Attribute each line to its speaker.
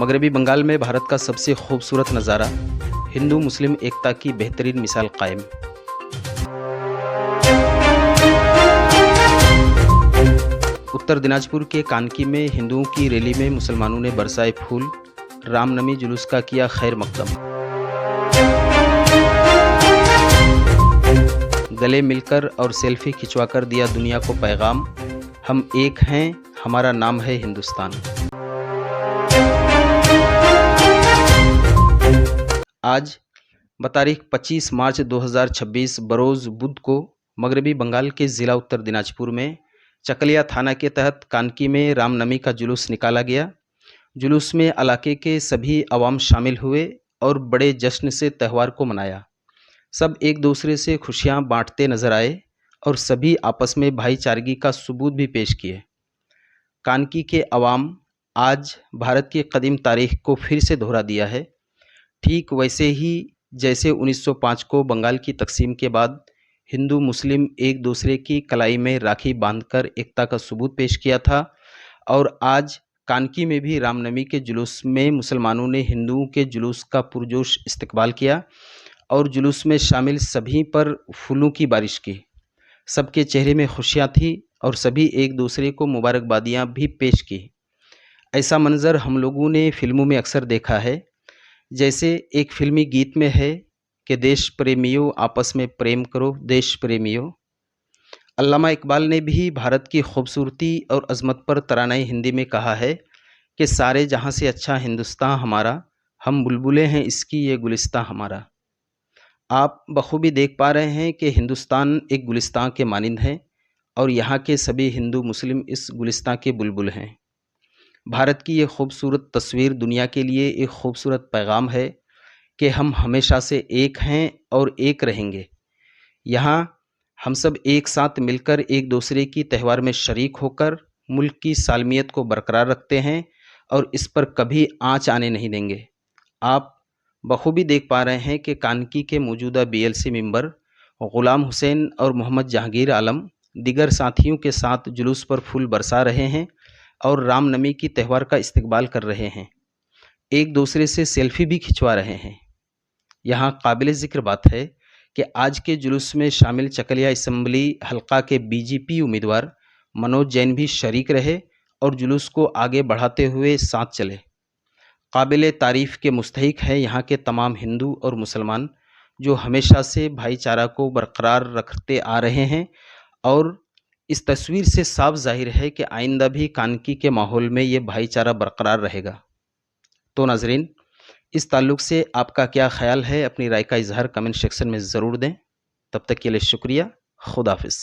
Speaker 1: मगरबी बंगाल में भारत का सबसे खूबसूरत नज़ारा, हिंदू मुस्लिम एकता की बेहतरीन मिसाल कायम। उत्तर दिनाजपुर के कानकी में हिंदुओं की रैली में मुसलमानों ने बरसाए फूल, रामनवमी जुलूस का किया खैर मकदम। गले मिलकर और सेल्फी खिंचवाकर दिया दुनिया को पैगाम, हम एक हैं, हमारा नाम है हिंदुस्तान। आज बतारीख 25 मार्च 2026 बरोज़ बुध को मगरबी बंगाल के ज़िला उत्तर दिनाजपुर में चकलिया थाना के तहत कानकी में रामनवमी का जुलूस निकाला गया। जुलूस में इलाके के सभी अवाम शामिल हुए और बड़े जश्न से त्यौहार को मनाया। सब एक दूसरे से खुशियां बांटते नजर आए और सभी आपस में भाईचारगी का सबूत भी पेश किए। कानकी के अवाम आज भारत की कदीम तारीख को फिर से दोहरा दिया है, ठीक वैसे ही जैसे 1905 को बंगाल की तकसीम के बाद हिंदू मुस्लिम एक दूसरे की कलाई में राखी बांधकर एकता का सबूत पेश किया था। और आज कानकी में भी रामनवमी के जुलूस में मुसलमानों ने हिंदुओं के जुलूस का पुरजोश इस्तकबाल किया और जुलूस में शामिल सभी पर फूलों की बारिश की। सबके चेहरे में खुशियाँ थी और सभी एक दूसरे को मुबारकबादियाँ भी पेश की। ऐसा मंजर हम लोगों ने फिल्मों में अक्सर देखा है। जैसे एक फिल्मी गीत में है कि देश प्रेमियों आपस में प्रेम करो देश प्रेमियों। अल्लामा इकबाल ने भी भारत की खूबसूरती और अज़मत पर तरानाई हिंदी में कहा है कि सारे जहाँ से अच्छा हिंदुस्तान हमारा, हम बुलबुलें हैं इसकी ये गुलिस्तां हमारा। आप बखूबी देख पा रहे हैं कि हिंदुस्तान एक गुलिस्तां के मानिंद है और यहाँ के सभी हिंदू मुस्लिम इस गुलिस्तां के बुलबुल हैं। भारत की ये खूबसूरत तस्वीर दुनिया के लिए एक खूबसूरत पैगाम है कि हम हमेशा से एक हैं और एक रहेंगे। यहाँ हम सब एक साथ मिलकर एक दूसरे की त्यौहार में शरीक होकर मुल्क की सालमियत को बरकरार रखते हैं और इस पर कभी आँच आने नहीं देंगे। आप बखूबी देख पा रहे हैं कि कानकी के मौजूदा BLC मेंबर ग़ुलाम हुसैन और मोहम्मद जहांगीर आलम दीगर साथियों के साथ जुलूस पर फूल बरसा रहे हैं और रामनवमी की त्यौहार का इस्तकबाल कर रहे हैं। एक दूसरे से सेल्फी भी खिंचवा रहे हैं। यहाँ काबिल ज़िक्र बात है कि आज के जुलूस में शामिल चकलिया असम्बली हल्का के BJP उम्मीदवार मनोज जैन भी शरीक रहे और जुलूस को आगे बढ़ाते हुए साथ चले। काबिल तारीफ़ के मुस्तहिक हैं यहाँ के तमाम हिंदू और मुसलमान जो हमेशा से भाईचारा को बरकरार रखते आ रहे हैं और इस तस्वीर से साफ जाहिर है कि आइंदा भी कानकी के माहौल में ये भाईचारा बरकरार रहेगा। तो नाजरीन, इस ताल्लुक़ से आपका क्या ख्याल है, अपनी राय का इजहार कमेंट सेक्शन में ज़रूर दें। तब तक के लिए शुक्रिया। खुदा हाफिज़।